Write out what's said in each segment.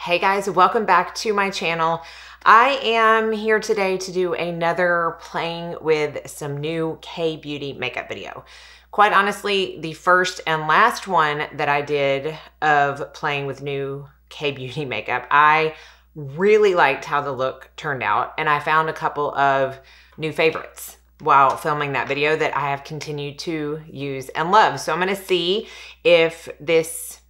Hey guys, welcome back to my channel. I am here today to do another playing with some new K-beauty makeup video. Quite honestly, the first and last one that I did of playing with new K-beauty makeup, I really liked how the look turned out, and I found a couple of new favorites while filming that video that I have continued to use and love. So I'm gonna see if this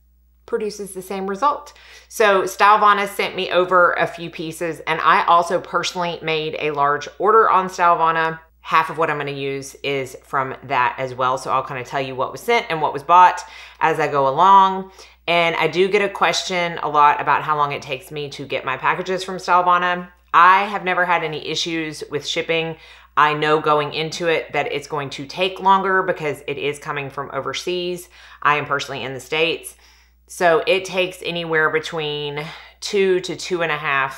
produces the same result. So Stylevana sent me over a few pieces, and I also personally made a large order on Stylevana. Half of what I'm going to use is from that as well. So I'll kind of tell you what was sent and what was bought as I go along. And I do get a question a lot about how long it takes me to get my packages from Stylevana. I have never had any issues with shipping. I know going into it that it's going to take longer because it is coming from overseas. I am personally in the States. So it takes anywhere between 2 to 2.5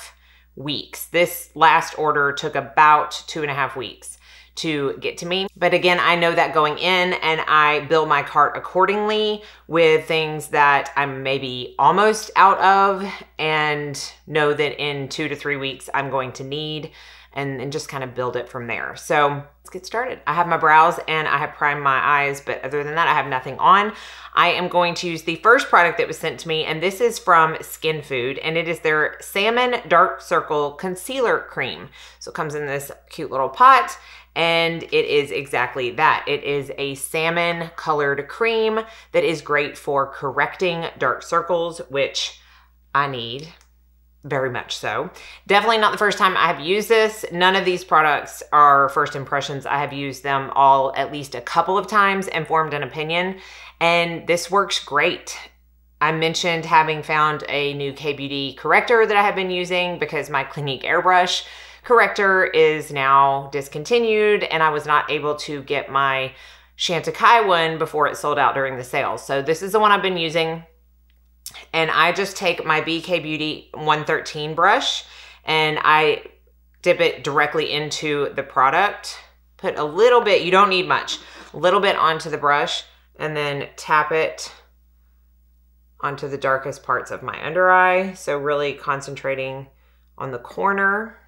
weeks. This last order took about 2.5 weeks to get to me. But again, I know that going in, and I build my cart accordingly with things that I'm maybe almost out of and know that in 2 to 3 weeks I'm going to need, and just kind of build it from there. So let's get started. I have my brows and I have primed my eyes, but other than that, I have nothing on. I am going to use the first product that was sent to me, and this is from Skin Food, and it is their Salmon Dark Circle Concealer Cream. So it comes in this cute little pot, and it is exactly that. It is a salmon colored cream that is great for correcting dark circles, which I need. Very much so. Definitely not the first time I have used this. None of these products are first impressions. I have used them all at least a couple of times and formed an opinion, and this works great. I mentioned having found a new K-beauty corrector that I have been using because my Clinique airbrush corrector is now discontinued, and I was not able to get my Chantecaille one before it sold out during the sale. So this is the one I've been using. And I just take my BK Beauty 113 brush and I dip it directly into the product. Put a little bit, you don't need much, a little bit onto the brush, and then tap it onto the darkest parts of my under eye. So really concentrating on the corner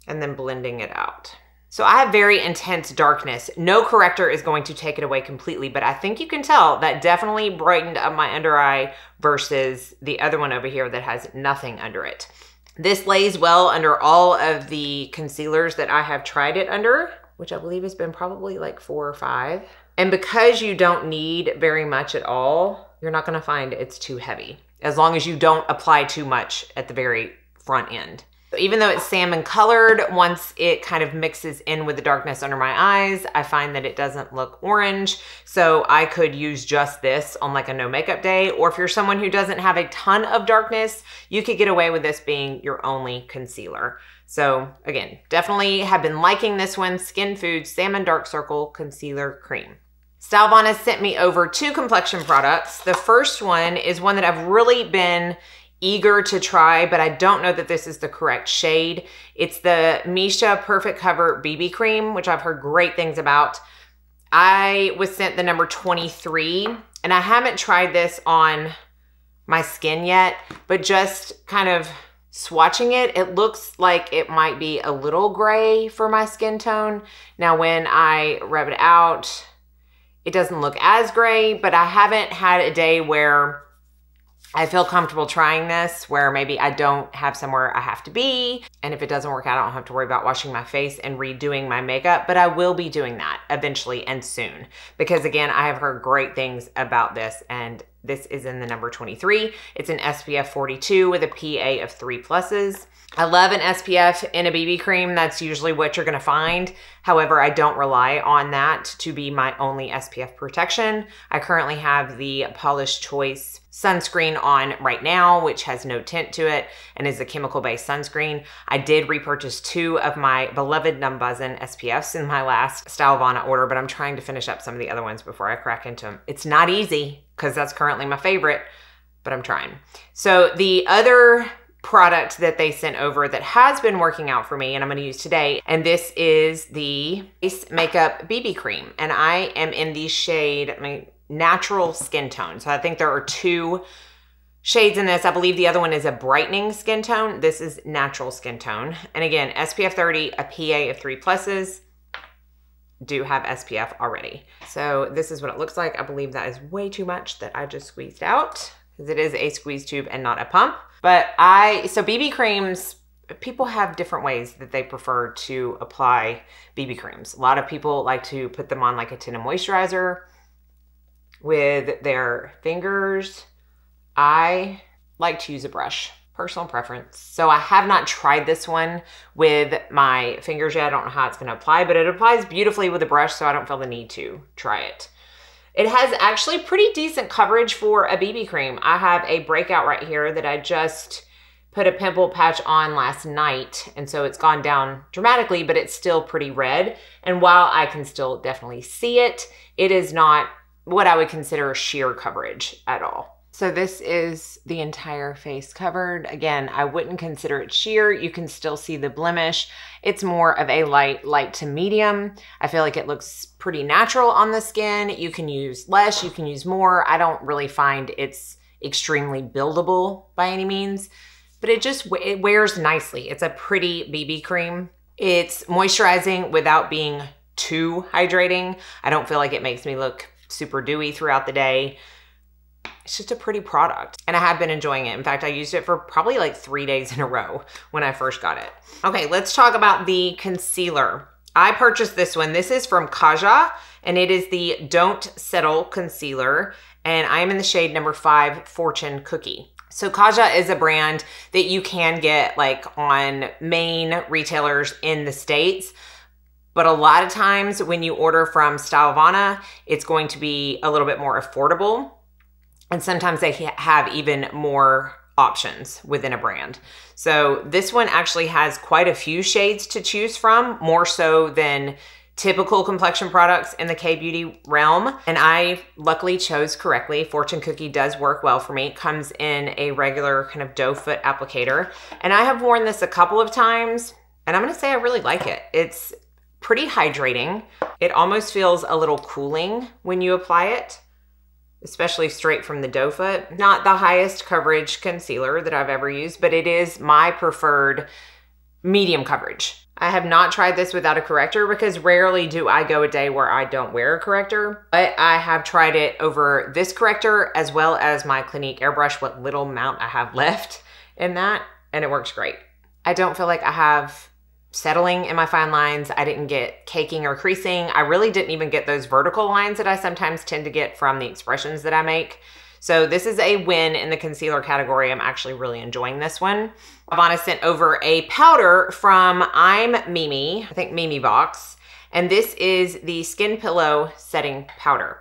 and then blending it out. So I have very intense darkness. No corrector is going to take it away completely, but I think you can tell that definitely brightened up my under eye versus the other one over here that has nothing under it. This lays well under all of the concealers that I have tried it under, which I believe has been probably like 4 or 5. And because you don't need very much at all, you're not gonna find it's too heavy, as long as you don't apply too much at the very front end. Even though it's salmon colored, once it kind of mixes in with the darkness under my eyes, I find that it doesn't look orange. So I could use just this on like a no makeup day, or if you're someone who doesn't have a ton of darkness, you could get away with this being your only concealer. So again, definitely have been liking this one, Skin Food Salmon Dark Circle Concealer Cream. Stylevana sent me over 2 complexion products. The first one is one that I've really been eager to try, but I don't know that this is the correct shade. It's the Misha Perfect Cover BB Cream, which I've heard great things about. I was sent the number 23, and I haven't tried this on my skin yet, but just kind of swatching it, it looks like it might be a little gray for my skin tone. Now, when I rub it out, it doesn't look as gray, but I haven't had a day where I feel comfortable trying this, where maybe I don't have somewhere I have to be, and if it doesn't work out, I don't have to worry about washing my face and redoing my makeup, but I will be doing that eventually and soon, because again, I have heard great things about this, and this is in the number 23. It's an SPF 42 with a PA of 3+. I love an SPF in a BB cream. That's usually what you're gonna find. However, I don't rely on that to be my only SPF protection. I currently have the Paula's Choice sunscreen on right now, which has no tint to it and is a chemical-based sunscreen. I did repurchase 2 of my beloved Numbuzin SPFs in my last Stylevana order, but I'm trying to finish up some of the other ones before I crack into them. It's not easy because that's currently my favorite, but I'm trying. So the other product that they sent over that has been working out for me and I'm going to use today, and this is the Face Makeup BB Cream, and I am in the shade, my natural skin tone. So I think there are 2 shades in this. I believe the other one is a brightening skin tone. This is natural skin tone. And again, SPF 30, a PA of 3+. Do have SPF already. So this is what it looks like. I believe that is way too much that I just squeezed out because it is a squeeze tube and not a pump. But so BB creams, people have different ways that they prefer to apply BB creams. A lot of people like to put them on like a tinted moisturizer with their fingers. I like to use a brush. Personal preference. So I have not tried this one with my fingers yet. I don't know how it's going to apply, but it applies beautifully with a brush, so I don't feel the need to try it. It has actually pretty decent coverage for a BB cream. I have a breakout right here that I just put a pimple patch on last night, and so it's gone down dramatically, but it's still pretty red. And while I can still definitely see it, it is not what I would consider sheer coverage at all. So this is the entire face covered. Again, I wouldn't consider it sheer. You can still see the blemish. It's more of a light to medium. I feel like it looks pretty natural on the skin. You can use less, you can use more. I don't really find it's extremely buildable by any means, but it wears nicely. It's a pretty BB cream. It's moisturizing without being too hydrating. I don't feel like it makes me look super dewy throughout the day. It's just a pretty product, and I have been enjoying it. In fact, I used it for probably like 3 days in a row when I first got it. Okay, let's talk about the concealer. I purchased this one. This is from Kaja, and it is the Don't Settle Concealer, and I am in the shade number 5, Fortune Cookie. So Kaja is a brand that you can get like on main retailers in the States. But a lot of times when you order from Stylevana, it's going to be a little bit more affordable. And sometimes they have even more options within a brand. So this one actually has quite a few shades to choose from, more so than typical complexion products in the K-beauty realm. And I luckily chose correctly. Fortune Cookie does work well for me. It comes in a regular kind of doe foot applicator. And I have worn this a couple of times, and I'm gonna say I really like it. It's pretty hydrating. It almost feels a little cooling when you apply it, especially straight from the doe foot. Not the highest coverage concealer that I've ever used, but it is my preferred medium coverage. I have not tried this without a corrector because rarely do I go a day where I don't wear a corrector, but I have tried it over this corrector as well as my Clinique airbrush, what little amount I have left in that, and it works great. I don't feel like I have settling in my fine lines. I didn't get caking or creasing. I really didn't even get those vertical lines that I sometimes tend to get from the expressions that I make. So this is a win in the concealer category. I'm actually really enjoying this one. Stylevana sent over a powder from I'm Mimi, I think Mimi Box, and this is the Skin Pillow Setting Powder.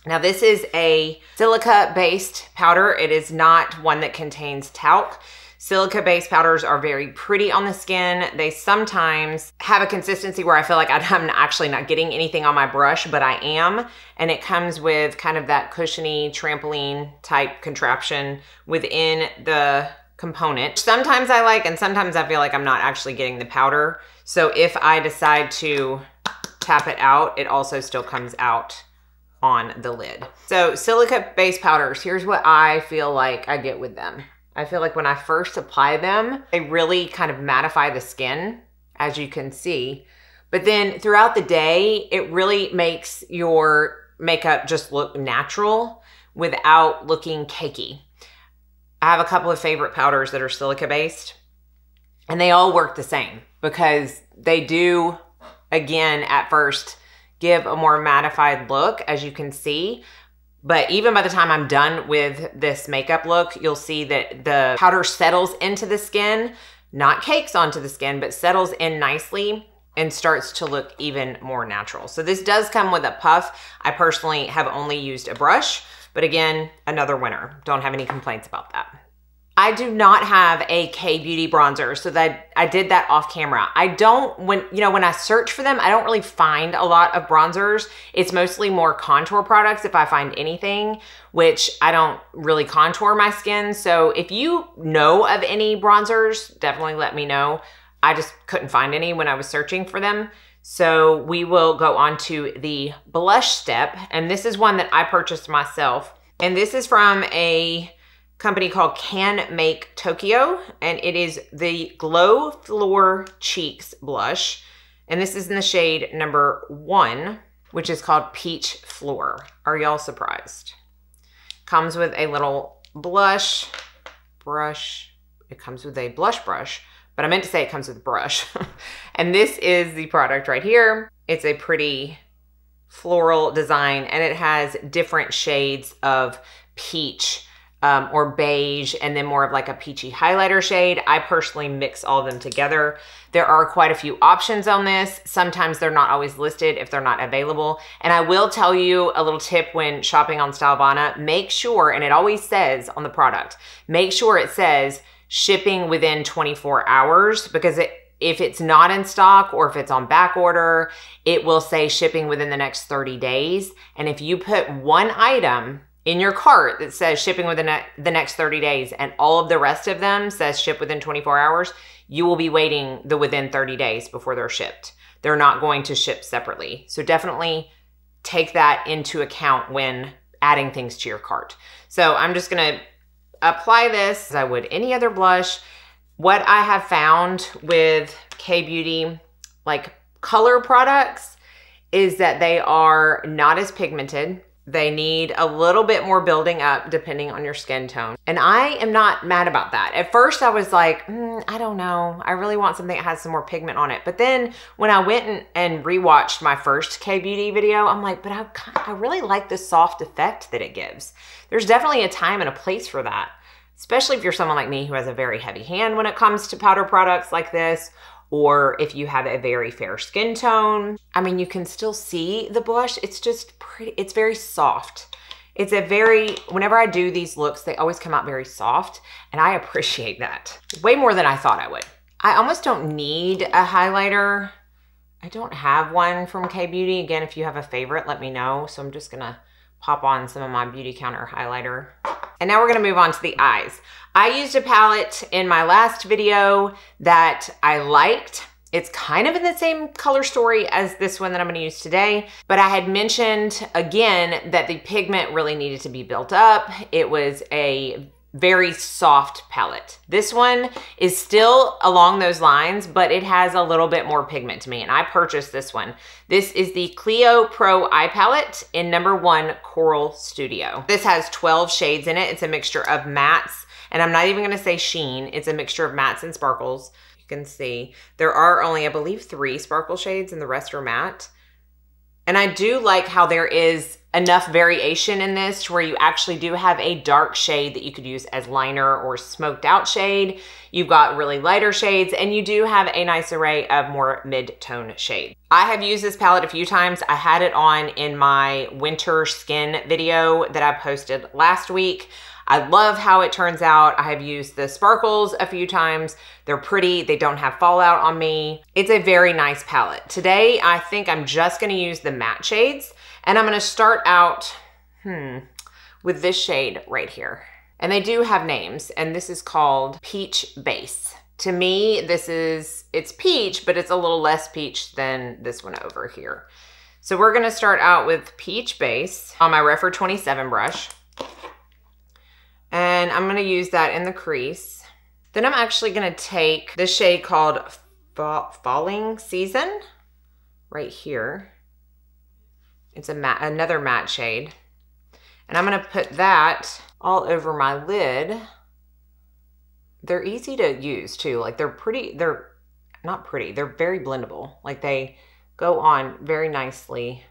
Now this is a silica-based powder. It is not one that contains talc. Silica-based powders are very pretty on the skin. They sometimes have a consistency where I feel like I'm actually not getting anything on my brush, but I am. And it comes with kind of that cushiony trampoline type contraption within the component. Sometimes I like, and sometimes I feel like I'm not actually getting the powder. So if I decide to tap it out, it also still comes out on the lid. So silica-based powders, here's what I feel like I get with them. I feel like when I first apply them, they really kind of mattify the skin, as you can see. But then throughout the day, it really makes your makeup just look natural without looking cakey. I have a couple of favorite powders that are silica-based, and they all work the same because they do, again, at first, give a more mattified look, as you can see. But even by the time I'm done with this makeup look, you'll see that the powder settles into the skin, not cakes onto the skin, but settles in nicely and starts to look even more natural. So this does come with a puff. I personally have only used a brush, but again, another winner. Don't have any complaints about that. I do not have a K-beauty bronzer, so that I did that off camera. I don't, when I search for them, I don't really find a lot of bronzers. It's mostly more contour products if I find anything, which I don't really contour my skin. So if you know of any bronzers, definitely let me know. I just couldn't find any when I was searching for them. So we will go on to the blush step. And this is one that I purchased myself. And this is from a company called Can Make Tokyo, and it is the Glow Floor Cheeks blush. And this is in the shade number 1, which is called Peach Floor. Are y'all surprised? Comes with a little blush brush. It comes with a blush brush, but I meant to say it comes with a brush. And this is the product right here. It's a pretty floral design, and it has different shades of peach or beige, and then more of like a peachy highlighter shade. I personally mix all of them together. There are quite a few options on this. Sometimes they're not always listed if they're not available. And I will tell you a little tip when shopping on Stylevana, make sure, and it always says on the product, make sure it says shipping within 24 hours, because if it's not in stock or if it's on back order, it will say shipping within the next 30 days. And if you put one item in your cart that says shipping within the next 30 days and all of the rest of them says ship within 24 hours, you will be waiting the within 30 days before they're shipped. They're not going to ship separately. So definitely take that into account when adding things to your cart. So I'm just gonna apply this as I would any other blush. What I have found with K-Beauty, like color products, is that they are not as pigmented. They need a little bit more building up depending on your skin tone. And I am not mad about that. At first I was like, I don't know. I really want something that has some more pigment on it. But then when I went and rewatched my first K-Beauty video, I'm like, but I really like the soft effect that it gives. There's definitely a time and a place for that, especially if you're someone like me who has a very heavy hand when it comes to powder products like this, or if you have a very fair skin tone. I mean, you can still see the blush. It's just pretty, it's very soft. It's a very, whenever I do these looks, they always come out very soft, and I appreciate that way more than I thought I would. I almost don't need a highlighter. I don't have one from K-Beauty. Again, if you have a favorite, let me know. So I'm just gonna pop on some of my Beauty Counter highlighter. And now we're gonna move on to the eyes. I used a palette in my last video that I liked. It's kind of in the same color story as this one that I'm gonna use today, but I had mentioned again that the pigment really needed to be built up. It was a very soft palette. This one is still along those lines, but it has a little bit more pigment to me, and I purchased this one. This is the Clio Pro Eye Palette in number 1 Coral Studio. This has 12 shades in it. It's a mixture of mattes, and I'm not even gonna say sheen. It's a mixture of mattes and sparkles. You can see there are only, I believe, 3 sparkle shades and the rest are matte. And I do like how there is enough variation in this to where you actually do have a dark shade that you could use as liner or smoked out shade. You've got really lighter shades, and you do have a nice array of more mid-tone shades. I have used this palette a few times. I had it on in my winter skin video that I posted last week. I love how it turns out. I have used the sparkles a few times. They're pretty, they don't have fallout on me. It's a very nice palette. Today, I think I'm just gonna use the matte shades, and I'm gonna start out with this shade right here. And they do have names, and this is called Peach Base. To me, it's peach, but it's a little less peach than this one over here. So we're gonna start out with Peach Base on my Refer 27 brush. And I'm gonna use that in the crease. Then I'm actually gonna take this shade called Falling Season right here. It's another matte shade. And I'm gonna put that all over my lid. They're easy to use too. Like they're not pretty, they're very blendable. Like they go on very nicely.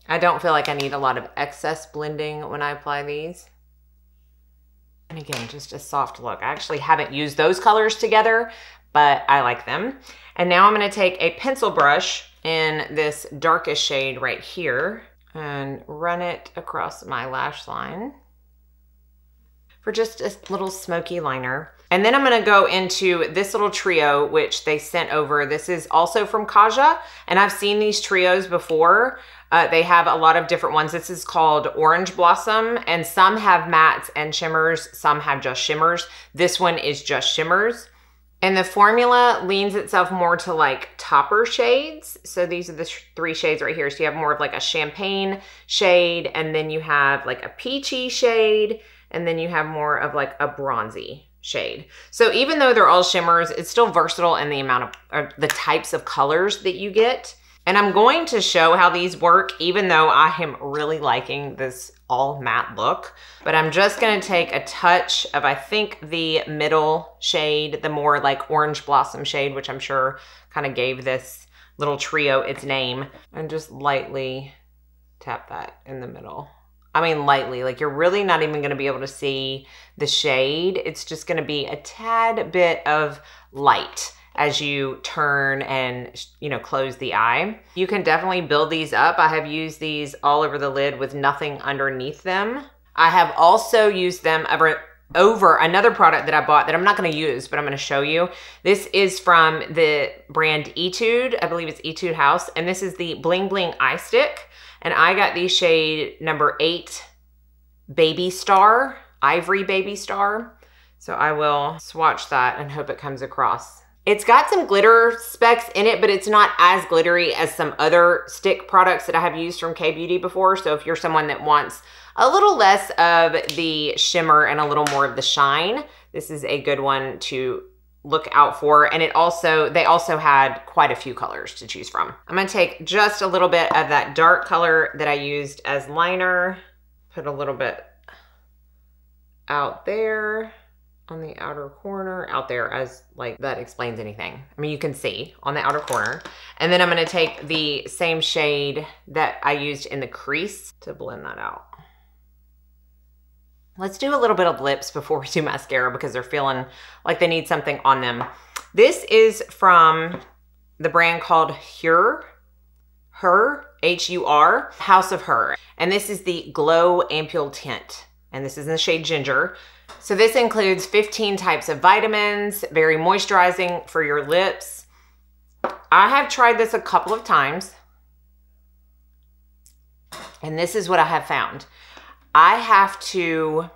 I don't feel like I need a lot of excess blending when I apply these. And again, just a soft look. I actually haven't used those colors together, but I like them. And now I'm gonna take a pencil brush in this darkest shade right here and run it across my lash line for just a little smoky liner. And then I'm gonna go into this little trio, which they sent over. This is also from Kaja, and I've seen these trios before. They have a lot of different ones. This is called Orange Blossom, and some have mattes and shimmers, some have just shimmers. This one is just shimmers. And the formula leans itself more to like topper shades. So these are the 3 shades right here. So you have more of like a champagne shade, and then you have like a peachy shade, and then you have more of like a bronzy shade. So even though they're all shimmers, it's still versatile in the amount of, or the types of colors that you get. And I'm going to show how these work, even though I am really liking this all matte look. But I'm just gonna take a touch of, I think, the middle shade, the more like orange blossom shade, which I'm sure kind of gave this little trio its name, and just lightly tap that in the middle. I mean lightly, like you're really not even gonna be able to see the shade. It's just gonna be a tad bit of light as you turn and, you know, close the eye. You can definitely build these up. I have used these all over the lid with nothing underneath them. I have also used them over another product that I bought that I'm not gonna use, but I'm gonna show you. This is from the brand Etude. I believe it's Etude House. And this is the Bling Bling Eye Stick. And I got the shade number 8 Baby Star, Ivory Baby Star. So I will swatch that and hope it comes across. It's got some glitter specks in it, but it's not as glittery as some other stick products that I have used from K-Beauty before. So if you're someone that wants a little less of the shimmer and a little more of the shine, this is a good one to look out for. And they also had quite a few colors to choose from. I'm gonna take just a little bit of that dark color that I used as liner, put a little bit out there on the outer corner, out there, as like that explains anything. I mean, you can see on the outer corner. And then I'm gonna take the same shade that I used in the crease to blend that out. Let's do a little bit of lips before we do mascara because they're feeling like they need something on them. This is from the brand called Her, H-U-R, House of Her. And this is the Glow Ampule Tint. And this is in the shade Ginger. So this includes 15 types of vitamins, very moisturizing for your lips. I have tried this a couple of times. And this is what I have found. I have to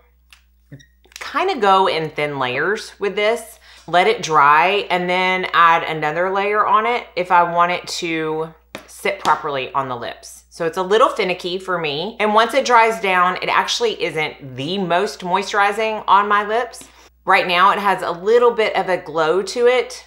kind of go in thin layers with this, let it dry, and then add another layer on it if I want it to sit properly on the lips. So it's a little finicky for me. And once it dries down, it actually isn't the most moisturizing on my lips. Right now it has a little bit of a glow to it,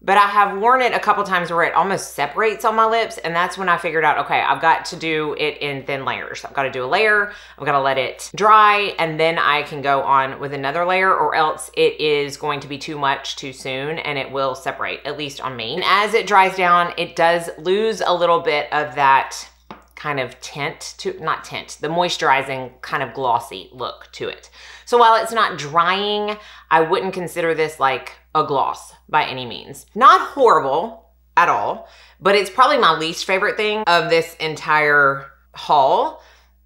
but I have worn it a couple times where it almost separates on my lips, and that's when I figured out, okay, I've got to do it in thin layers. I've got to do a layer, I've got to let it dry, and then I can go on with another layer, or else it is going to be too much too soon and it will separate, at least on me. And as it dries down, it does lose a little bit of that kind of tint to, not tint, the moisturizing kind of glossy look to it. So while it's not drying, I wouldn't consider this like a gloss by any means. Not horrible at all, but it's probably my least favorite thing of this entire haul.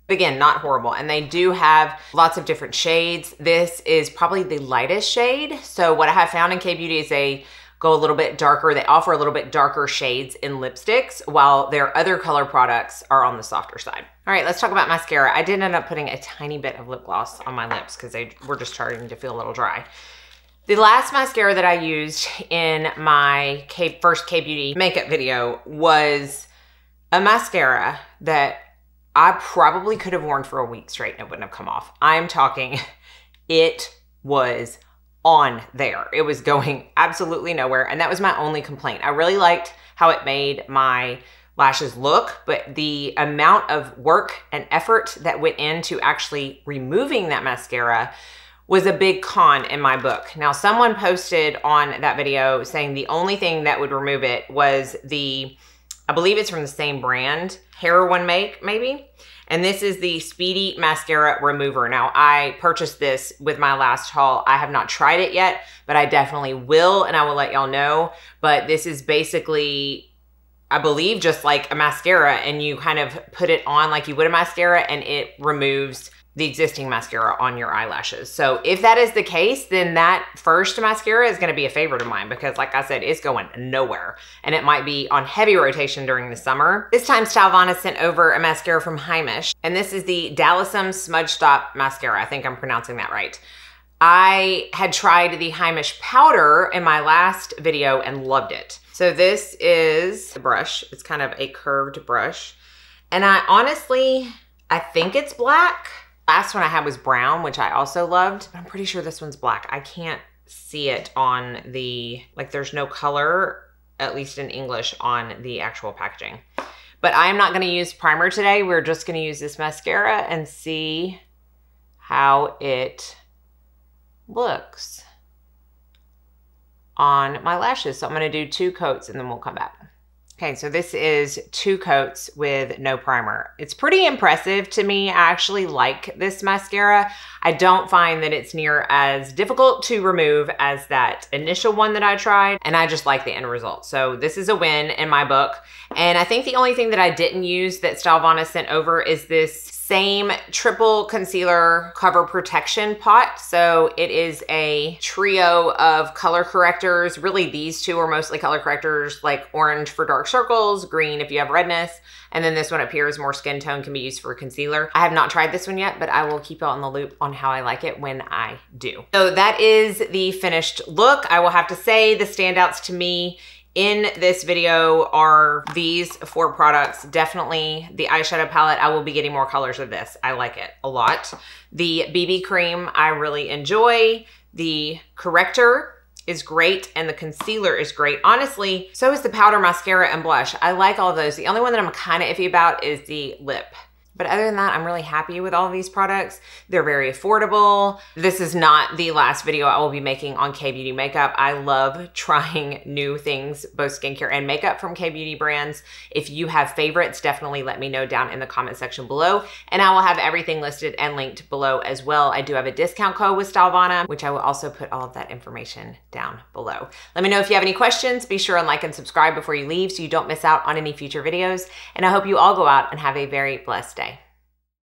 But again, not horrible. And they do have lots of different shades. This is probably the lightest shade. So what I have found in K-Beauty is they go a little bit darker. They offer a little bit darker shades in lipsticks, while their other color products are on the softer side. All right, let's talk about mascara. I did end up putting a tiny bit of lip gloss on my lips because they were just starting to feel a little dry. The last mascara that I used in my first K-Beauty makeup video was a mascara that I probably could have worn for a week straight and it wouldn't have come off. I'm talking, it was on there. It was going absolutely nowhere, and that was my only complaint. I really liked how it made my lashes look, but the amount of work and effort that went into actually removing that mascara was a big con in my book. Now, someone posted on that video saying the only thing that would remove it was the, I believe it's from the same brand, Heroin Make, maybe? And this is the Speedy Mascara Remover. Now, I purchased this with my last haul. I have not tried it yet, but I definitely will, and I will let y'all know. But this is basically, I believe, just like a mascara, and you kind of put it on like you would a mascara, and it removes the existing mascara on your eyelashes. So if that is the case, then that first mascara is gonna be a favorite of mine because, like I said, it's going nowhere. And it might be on heavy rotation during the summer. This time, Stylevana sent over a mascara from Heimish, and this is the Dalism Smudge Stop Mascara. I think I'm pronouncing that right. I had tried the Heimish powder in my last video and loved it. So this is the brush. It's kind of a curved brush. And I honestly, I think it's black. Last one I had was brown, which I also loved. I'm pretty sure this one's black. I can't see it on the, like there's no color, at least in English, on the actual packaging. But I'm not gonna use primer today. We're just gonna use this mascara and see how it looks on my lashes. So I'm gonna do 2 coats and then we'll come back. Okay, so this is 2 coats with no primer. It's pretty impressive to me. I actually like this mascara. I don't find that it's near as difficult to remove as that initial one that I tried, and I just like the end result. So this is a win in my book. And I think the only thing that I didn't use that Stylevana sent over is this same triple concealer cover protection pot. So it is a trio of color correctors. Really, these 2 are mostly color correctors, like orange for dark circles, green if you have redness, and then this one up here is more skin tone, can be used for concealer. I have not tried this one yet, but I will keep y'all in the loop on how I like it when I do. So that is the finished look. I will have to say the standouts to me in this video are these 4 products. Definitely the eyeshadow palette. I will be getting more colors of this. I like it a lot. The BB cream I really enjoy. The corrector is great and the concealer is great. Honestly, so is the powder, mascara, and blush. I like all of those. The only one that I'm kind of iffy about is the lip. But other than that, I'm really happy with all of these products. They're very affordable. This is not the last video I will be making on K-Beauty makeup. I love trying new things, both skincare and makeup from K-Beauty brands. If you have favorites, definitely let me know down in the comment section below. And I will have everything listed and linked below as well. I do have a discount code with Stylevana, which I will also put all of that information down below. Let me know if you have any questions. Be sure and like and subscribe before you leave so you don't miss out on any future videos. And I hope you all go out and have a very blessed day.